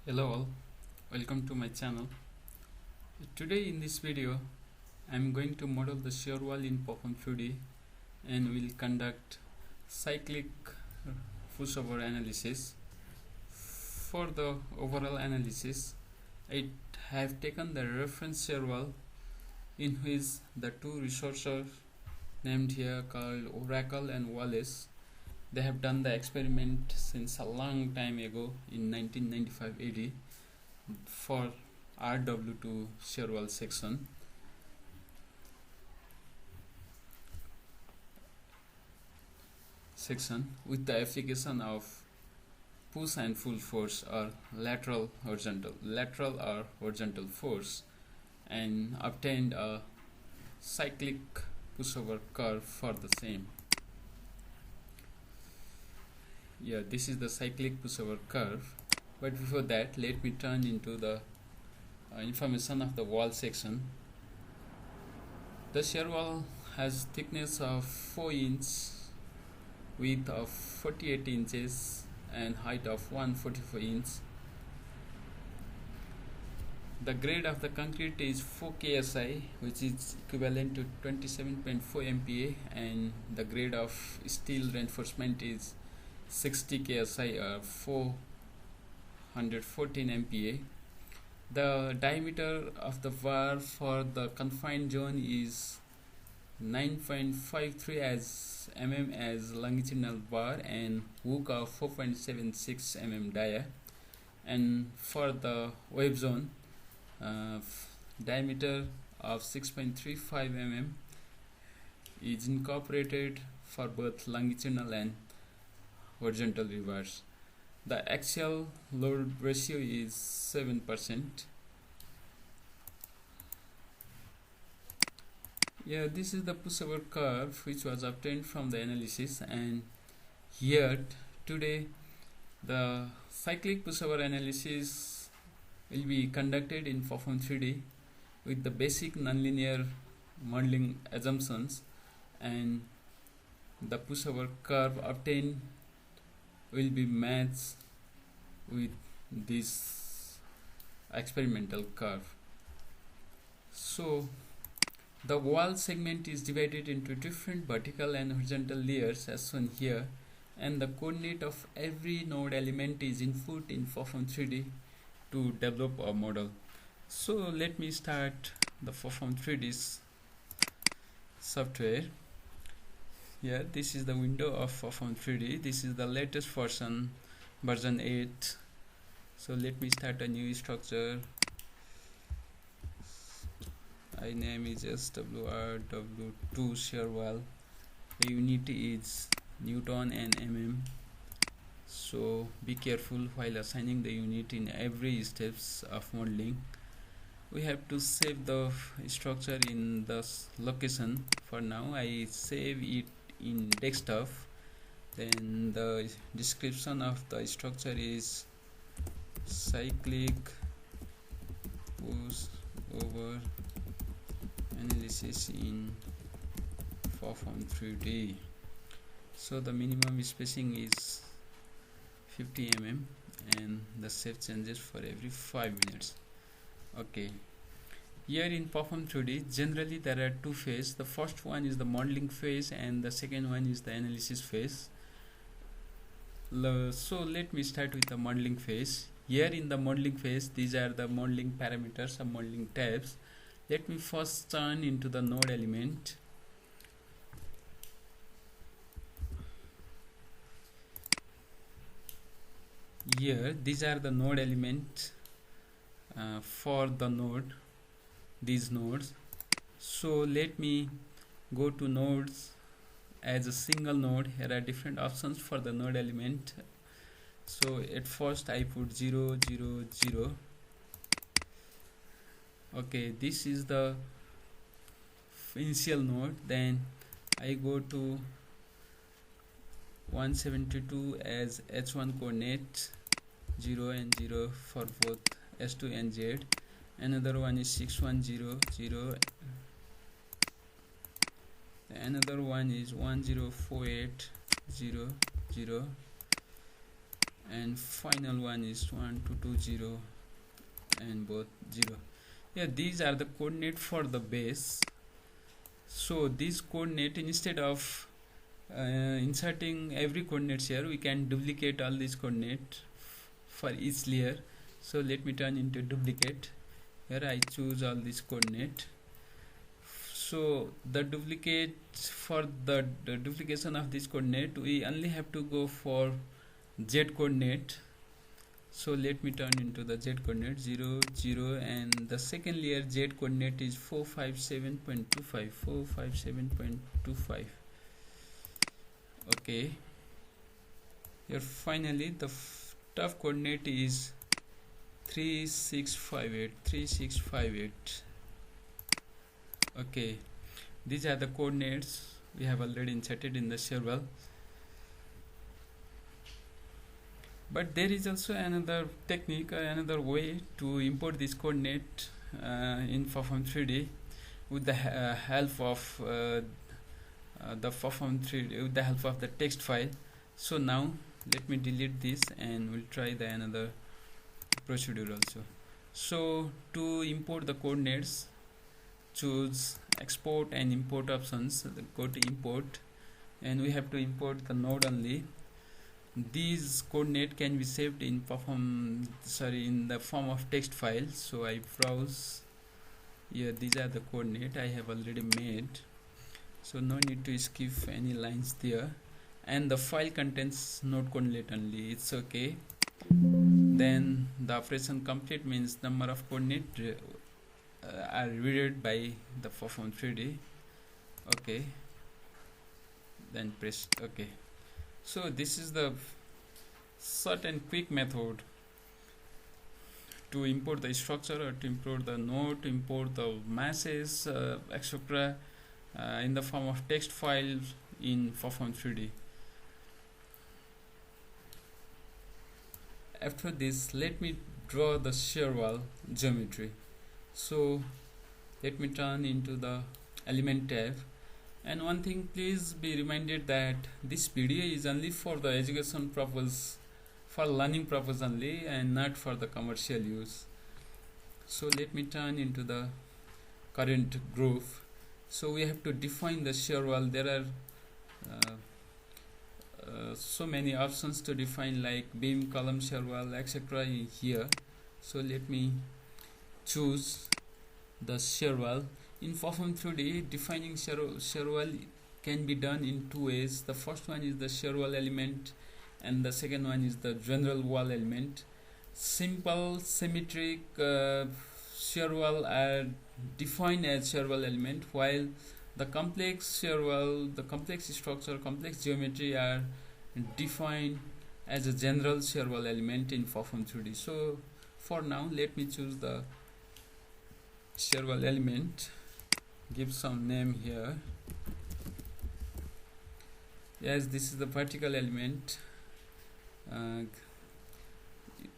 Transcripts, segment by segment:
Hello all, welcome to my channel. Today in this video I am going to model the shear wall in Perform 3D and will conduct cyclic pushover analysis. For the overall analysis, I have taken the reference shear wall in which the two researchers named here called Oracle and Wallace. They have done the experiment since a long time ago in 1995 AD for RW2 shear wall section. With the application of push and pull force or lateral or horizontal force, and obtained a cyclic pushover curve for the same. This is the cyclic pushover curve, but before that let me turn into the information of the wall section. The shear wall has thickness of 4 inches, width of 48 inches and height of 144 inches. The grade of the concrete is 4 KSI, which is equivalent to 27.4 MPa, and the grade of steel reinforcement is 60 KSI or 414 MPa. The diameter of the bar for the confined zone is 9.53 as mm as longitudinal bar and hook of 4.76 mm dia, and for the web zone diameter of 6.35 mm is incorporated for both longitudinal and horizontal rebars. The axial load ratio is 7%. This is the pushover curve which was obtained from the analysis, and here today the cyclic pushover analysis will be conducted in Perform 3D with the basic nonlinear modeling assumptions, and the pushover curve obtained will be matched with this experimental curve. So the wall segment is divided into different vertical and horizontal layers as shown here, and the coordinate of every node element is input in Perform 3D to develop a model. So let me start the Perform 3D software. This is the window of Perform 3D. This is the latest version 8. So let me start a new structure. I name is SWRW2 shear wall. The unit is Newton and mm. So be careful while assigning the unit in every steps of modeling. We have to save the structure in the location. For now I save it in desktop. Then the description of the structure is cyclic pushover analysis in Perform 3D. So the minimum spacing is 50 mm and the shape changes for every 5 minutes. Here in Perform 3D, generally there are two phases. The first one is the modeling phase and the second one is the analysis phase. So let me start with the modeling phase. Here in the modeling phase, these are the modeling parameters or modeling tabs. Let me first turn into the node element. Here these are the node elements for the node, these nodes. So let me go to nodes as a single node. Here are different options for the node element. So at first I put 0 0 0. This is the initial node. Then I go to 172 as h1 coordinate, 0 and 0 for both s2 and z. Another one is 6100, another one is 10480, and final one is 1 2 2 0 and both 0. Yeah, these are the coordinate for the base. So this coordinate, instead of inserting every coordinates here, we can duplicate all these coordinate for each layer. So let me turn into duplicate. Here I choose all these coordinate. So the duplicate, for the duplication of this coordinate, we only have to go for z coordinate. So let me turn into the z coordinate 0 0, and the second layer z coordinate is 457.25 457.25. okay. Here finally the top coordinate is 3658. okay, these are the coordinates we have already inserted in the shear wall. But there is also another technique, another way to import this coordinate in Perform 3D with the help of the Perform 3D, with the help of the text file. So now let me delete this and we'll try the another procedure also. So to import the coordinates, choose export and import options. Go to import, and we have to import the node only. These coordinate can be saved in in the form of text file. So I browse here. These are the coordinate I have already made, so no need to skip any lines there, and the file contains node coordinate only. It's okay. Then the operation complete means number of coordinate are read by the Perform 3D. okay, then press okay. So this is the short and quick method to import the structure, or to import the node, to import the masses, etc. In the form of text files in Perform 3D. After this, let me draw the shear wall geometry. So let me turn into the element tab. And one thing, please be reminded that this video is only for the education purpose, for learning purpose only, and not for the commercial use. So let me turn into the current groove. So we have to define the shear wall. There are so many options to define, like beam, column, shear wall, etc. here. So let me choose the shear wall. In Perform 3D, defining shear wall can be done in two ways. The first one is the shear wall element, and the second one is the general wall element. Simple symmetric shear wall are defined as shear wall element, while the complex shear wall, the complex structure, complex geometry are defined as a general shear wall element in Perform 3D. So for now, let me choose the shear wall element, give some name here. Yes, this is the vertical element.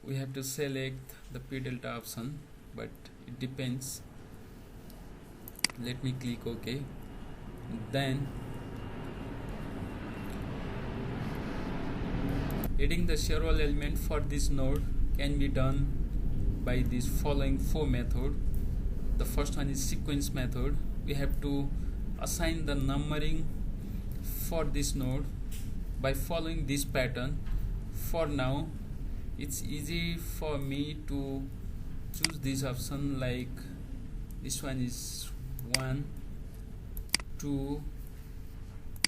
We have to select the P delta option, but it depends. Let me click OK. Then adding the shear wall element for this node can be done by these following four methods. The first one is sequence method. We have to assign the numbering for this node by following this pattern. For now, it's easy for me to choose this option, like this one is 1 2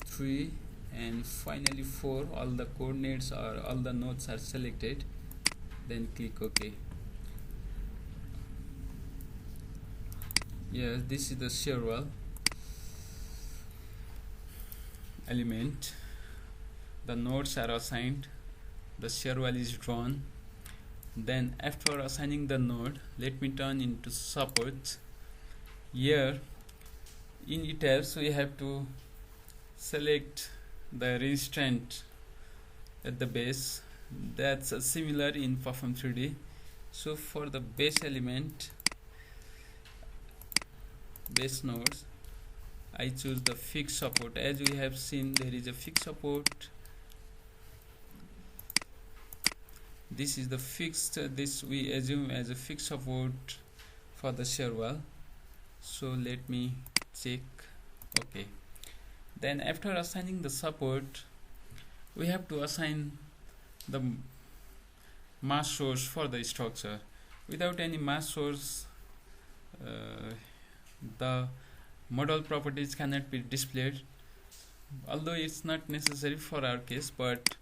3 and finally 4. All the coordinates or all the nodes are selected, then click OK. Yes, this is the shear wall element. The nodes are assigned, the shear wall is drawn. Then after assigning the node, let me turn into support. Here in details, we have to select the restraint at the base. That's similar in Perform 3D. So for the base element, base nodes, I choose the fixed support. As we have seen, there is a fixed support this is the fixed, this we assume as a fixed support for the shear wall. So let me check. Okay, then after assigning the support, we have to assign the mass source for the structure. Without any mass source, the model properties cannot be displayed, although it's not necessary for our case, but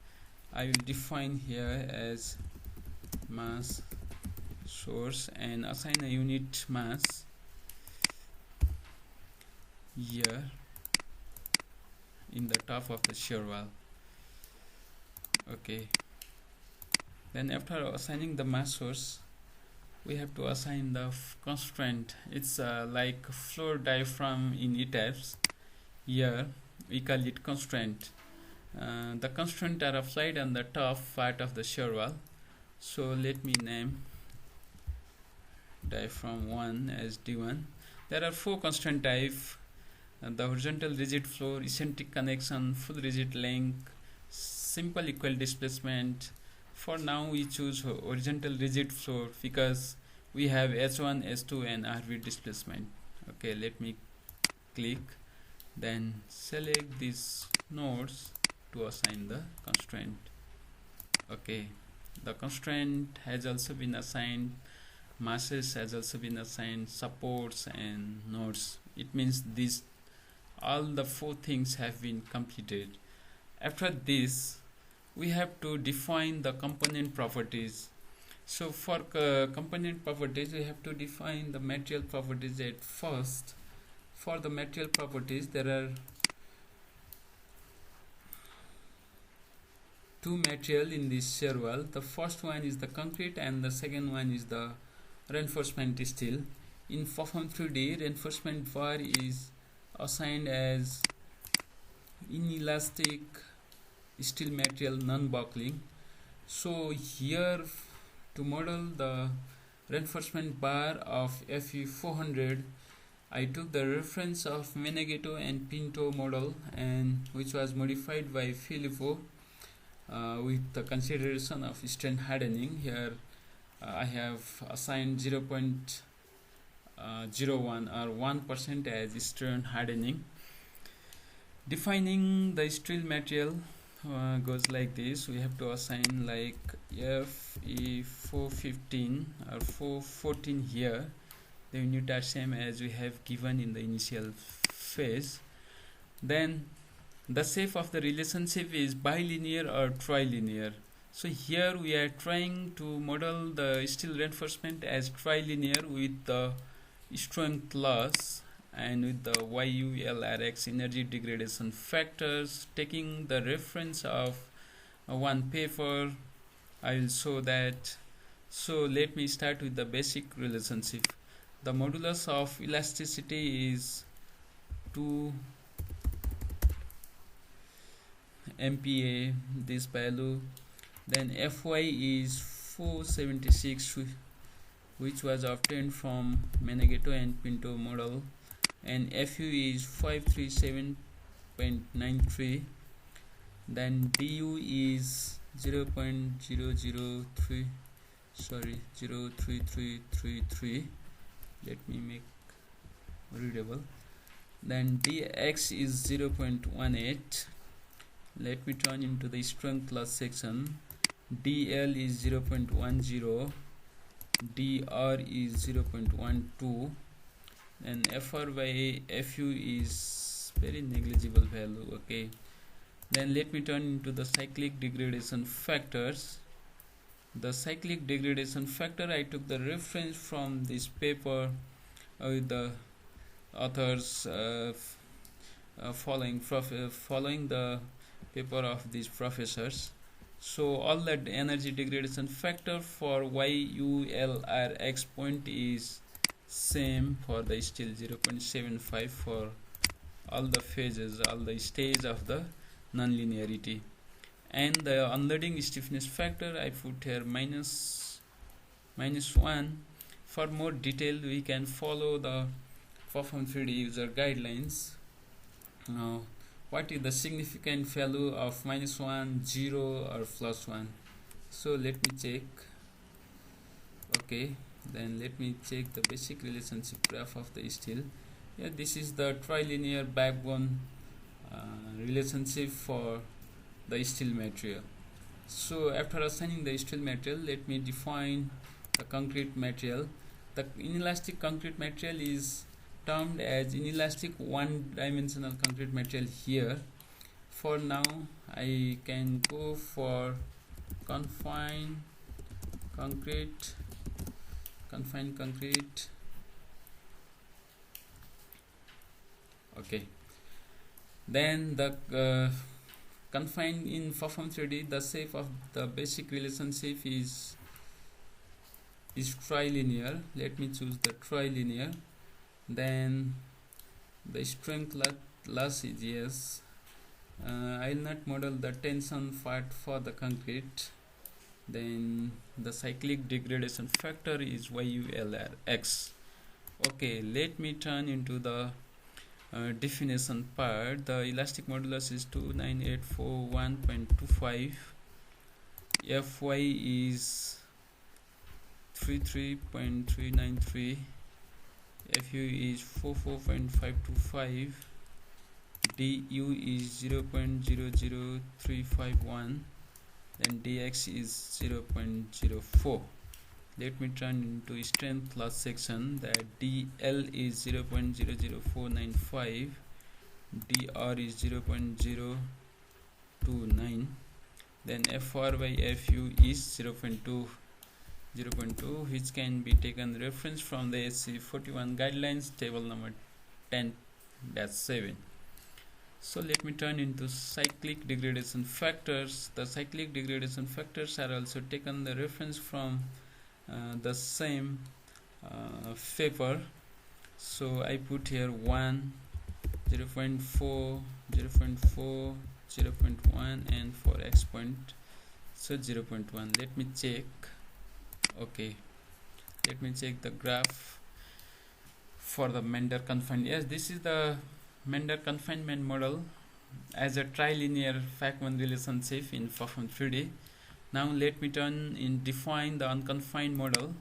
I will define here as mass source and assign a unit mass here in the top of the shear wall. Okay, then after assigning the mass source, we have to assign the constraint. It's like floor diaphragm in E-types. Here we call it constraint. The constraint are applied on the top part of the shear wall. So let me name diaphragm 1 as D1. There are 4 constraint type: the horizontal rigid floor, eccentric connection, full rigid length, simple equal displacement. For now we choose horizontal rigid floor because we have H1, H2 and RV displacement. Okay, let me click, then select these nodes to assign the constraint. Okay, the constraint has also been assigned, masses has also been assigned, supports and nodes. It means these all the 4 things have been completed. After this, we have to define the component properties. So for component properties, we have to define the material properties at first. For the material properties, there are 2 material in this shear wall. The first one is the concrete and the second one is the reinforcement steel. In Perform 3D, reinforcement bar is assigned as inelastic steel material non-buckling. So here to model the reinforcement bar of FE 400, I took the reference of Meneghetto and Pinto model, and which was modified by Filippo with the consideration of strength hardening. Here I have assigned 0.01 or 1% as strength hardening. Defining the steel material goes like this. We have to assign like FE 415 or 414 here. The unit are same as we have given in the initial phase. Then the shape of the relationship is bilinear or trilinear. So here we are trying to model the steel reinforcement as trilinear with the strength loss and with the YULRX energy degradation factors. Taking the reference of one paper, I will show that. So let me start with the basic relationship. The modulus of elasticity is 2 MPa, this value. Then Fy is 476, which was obtained from Meneghetto and Pinto model, and Fu is 537.93. then Du is 0.033. Let me make readable. Then Dx is 0.18. Let me turn into the strength loss section. DL is 0.10, DR is 0.12, and FR by FU is very negligible value. Okay, then let me turn into the cyclic degradation factors. The cyclic degradation factor, I took the reference from this paper with the authors following the paper of these professors. So all that energy degradation factor for YULRX point is same for the steel, 0.75 for all the phases, all the stages of the nonlinearity. And the unloading stiffness factor, I put here minus 1. For more detail, we can follow the Perform 3D user guidelines. Now, what is the significant value of -1, 0 or +1? So let me check. Okay, then let me check the basic relationship graph of the steel. Yeah, this is the trilinear backbone relationship for the steel material. So after assigning the steel material, let me define the concrete material. The inelastic concrete material is termed as inelastic one-dimensional concrete material here. For now, I can go for confined concrete. Okay, then the confined in Perform 3D, the shape of the basic relationship is trilinear. Let me choose the trilinear. Then the strength loss is yes. I will not model the tension part for the concrete. Then the cyclic degradation factor is YULRX. Okay, let me turn into the definition part. The elastic modulus is 29841.25. Fy is 33.393. Fu is 44.525. Du is 0.00351. Then dx is 0.04. Let me turn into strength plus section. That dl is 0.00495, dr is 0.029, then fr by fu is 0.2, which can be taken reference from the SC 41 guidelines table number 10-7. So let me turn into cyclic degradation factors. The cyclic degradation factors are also taken the reference from the same paper. So I put here 1, 0.4, 0.4, 0.1 and for x point, so 0.1. Let me check. Okay, let me check the graph for the Mender confined. Yes, this is the Mender confinement model as a trilinear Fackman relationship in Perform 3D. Now let me define the unconfined model.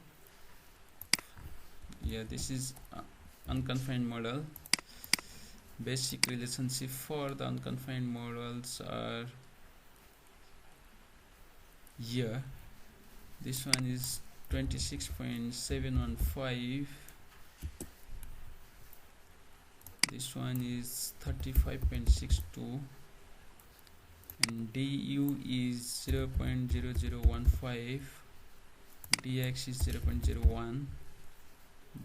Yeah, this is unconfined model. Basic relationship for the unconfined models are here. This one is 26.715. This one is 35.62. and du is 0.0015, dx is 0.01.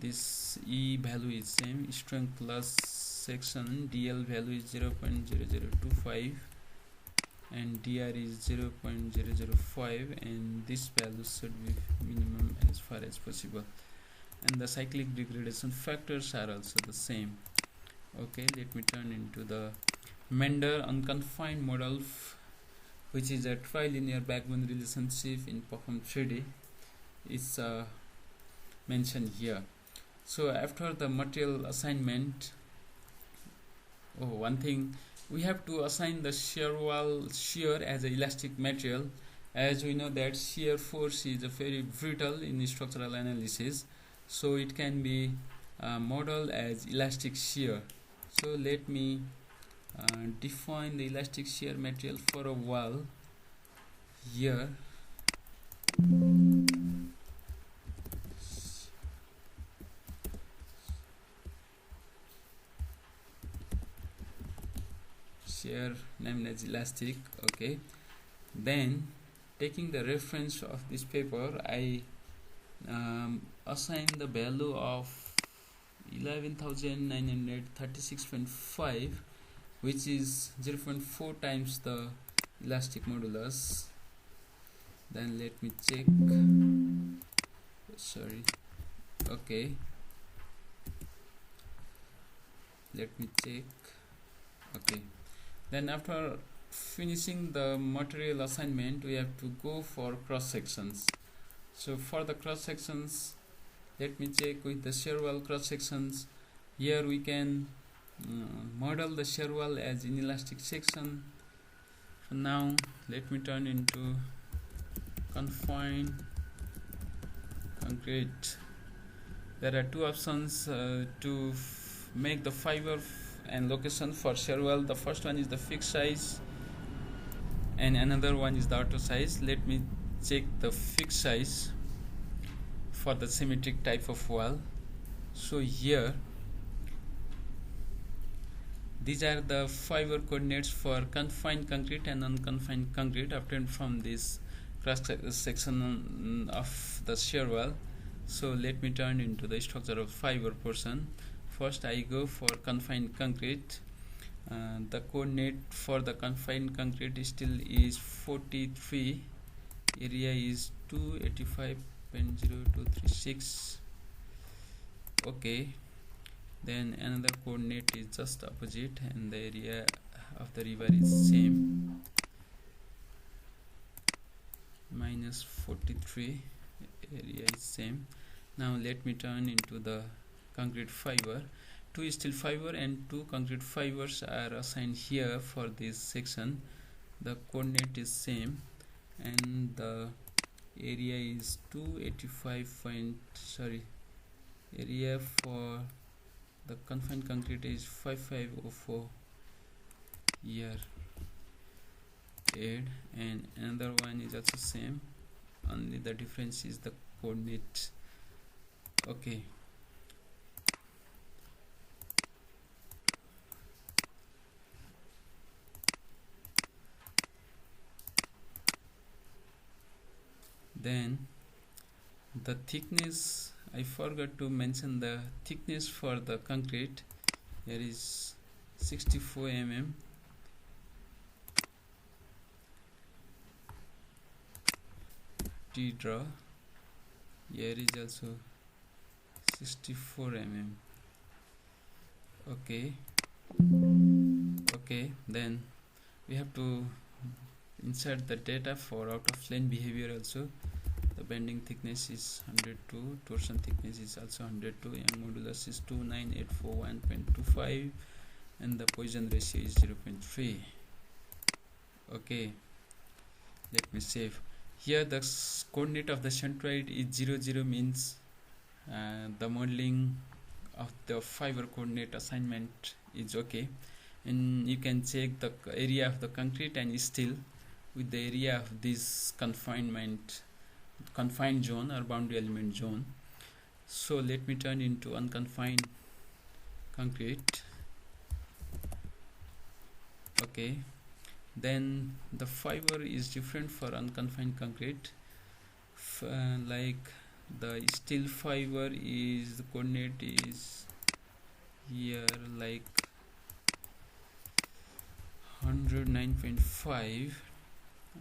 This E value is same. Strength plus section dl value is 0.0025 and dr is 0.005, and this value should be minimum as far as possible. And the cyclic degradation factors are also the same. Okay, let me turn into the Mender unconfined model, which is a trilinear backbone relationship in Perform 3D. It's mentioned here. So after the material assignment, one thing, we have to assign the shear as an elastic material, as we know that shear force is a very brittle in structural analysis, so it can be modeled as elastic shear. So let me define the elastic shear material for a wall here. Shear named as elastic. Okay, then taking the reference of this paper, I assign the value of 11,936.5, which is 0.4 times the elastic modulus. Then let me check. Sorry. Okay, let me check. Okay, then after finishing the material assignment, we have to go for cross sections. So for the cross sections, let me check with the shear wall cross sections. Here we can model the shear wall as inelastic section. So now let me turn into confined concrete. There are two options to make the fiber and location for shear wall. The first one is the fixed size and another one is the auto size. Let me check the fixed size for the symmetric type of wall. So here these are the fiber coordinates for confined concrete and unconfined concrete obtained from this cross section of the shear wall. So let me turn into the structure of fiber portion. First I go for confined concrete. The coordinate for the confined concrete still is 43, area is 285.0236. okay, then another coordinate is just opposite and the area of the river is same, minus 43, area is same. Now let me turn into the concrete fiber. Two steel fiber and two concrete fibers are assigned here for this section. The coordinate is same and the area is 285 area for the confined concrete is 5504 here add, and another one is also same, only the difference is the coordinate. Okay, then the thickness, I forgot to mention the thickness for the concrete. Here is 64 mm. T draw. Here is also 64 mm. Okay. Okay. Then we have to insert the data for out of plane behavior also. The bending thickness is 102, torsion thickness is also 102, Young modulus is 29841.25, and the Poisson ratio is 0.3. okay, let me save. Here the coordinate of the centroid is 0 0, means the modeling of the fiber coordinate assignment is okay, and you can check the area of the concrete and steel with the area of this confined zone or boundary element zone. So let me turn into unconfined concrete. Okay, then the fiber is different for unconfined concrete. Like the steel fiber is, the coordinate is here like 109.5,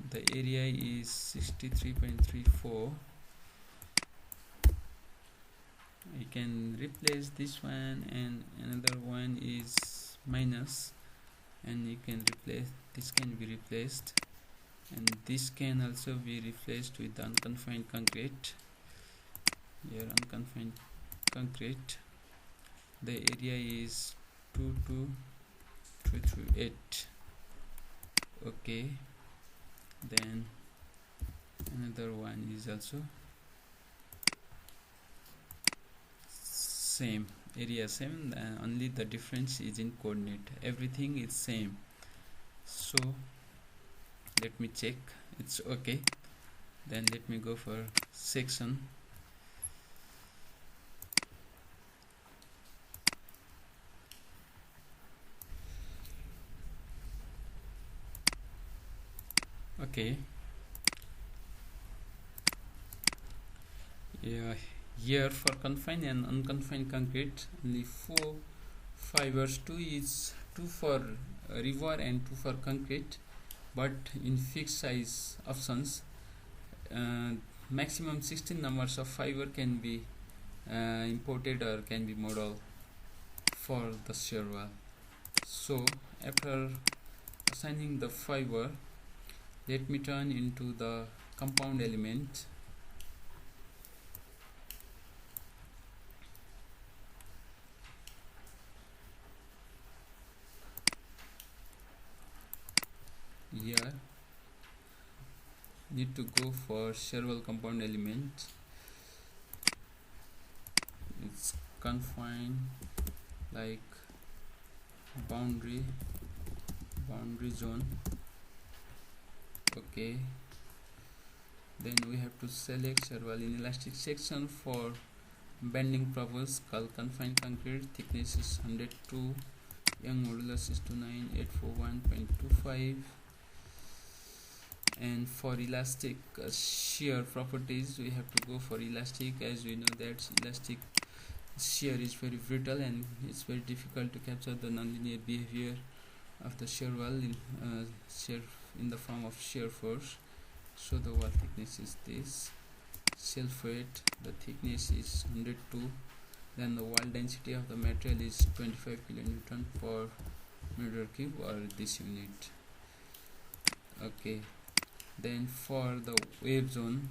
the area is 63.34. I can replace this one and another one is minus, and you can replace, this can be replaced, and this can also be replaced with the unconfined concrete. Here unconfined concrete, the area is 22328. okay, then another one is also same, area same, only the difference is in coordinate, everything is same. So let me check, it's okay. Then let me go for section. Okay, yeah, here for confined and unconfined concrete only 4 fibers, 2 for river and 2 for concrete, but in fixed size options maximum 16 numbers of fiber can be imported or can be modeled for the shear wall. So after assigning the fiber, let me turn into the compound element. Here need to go for shear wall compound element. It's confined like boundary zone. Okay, then we have to select shear wall in elastic section for bending purpose. Confined concrete, thickness is 102, Young modulus is 29841.25. And for elastic shear properties, we have to go for elastic, as we know that elastic shear is very brittle and it's very difficult to capture the nonlinear behavior of the shear wall in the form of shear force. So the wall thickness is this, self weight, the thickness is 102, then the wall density of the material is 25 kilonewton per meter cube, or this unit. Okay, then for the wave zone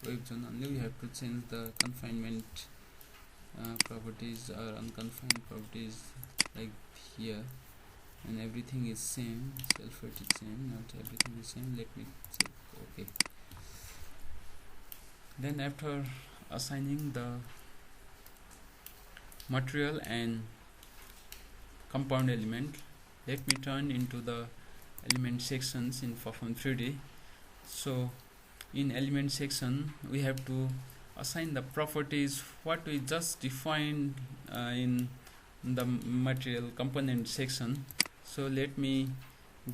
only, we have to change the confinement properties or unconfined properties like here, and everything is same. Self weight is same, not everything is same. Let me check. Okay, then after assigning the material and compound element, let me turn into the element sections in Perform 3D. So in element section, we have to assign the properties what we just defined in the material component section. So let me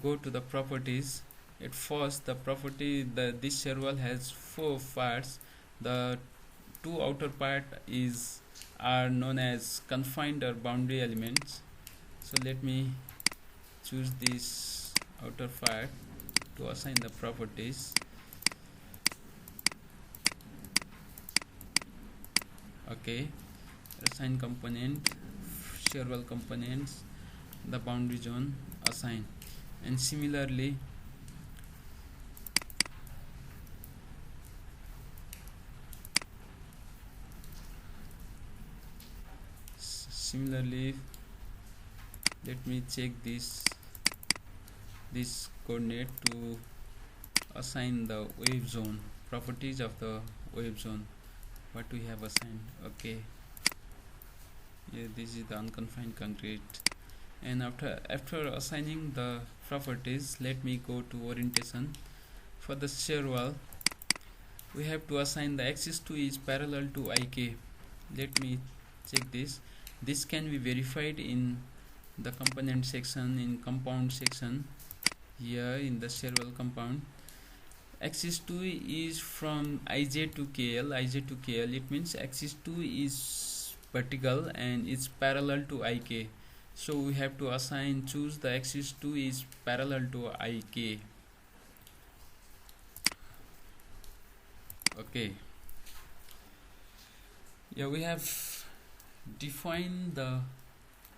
go to the properties. At first, the property that this shear wall has 4 parts. The 2 outer part are known as confined or boundary elements. So let me choose this outer part to assign the properties. Okay, assign component, shear wall components, the boundary zone, assign. And similarly let me check this coordinate to assign the wave zone, properties of the wave zone, what we have assigned. Okay, yeah, this is the unconfined concrete. And after assigning the properties, let me go to orientation. For the shear wall, we have to assign the axis 2 is parallel to IK. Let me check this. This can be verified in the component section, in compound section. Here in the shear wall compound, axis 2 is from IJ to KL. It means axis 2 is vertical and it's parallel to IK. So we have to choose the axis 2 is parallel to IK. Okay, yeah, we have defined the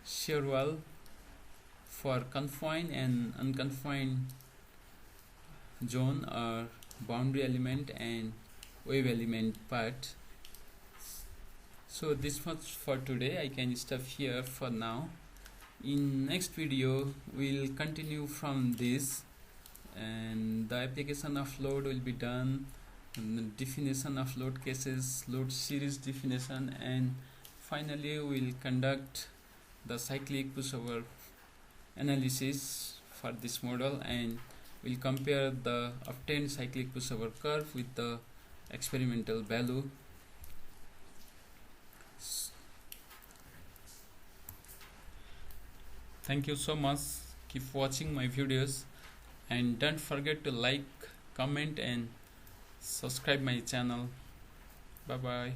shear wall for confined and unconfined zone or boundary element and wave element part. So this much for today. I can stop here for now. In next video we'll continue from this, and the application of load will be done, and the definition of load cases, load series definition, and finally we'll conduct the cyclic pushover analysis for this model, and we'll compare the obtained cyclic pushover curve with the experimental value. Thank you so much. Keep watching my videos and don't forget to like, comment and subscribe my channel. Bye bye.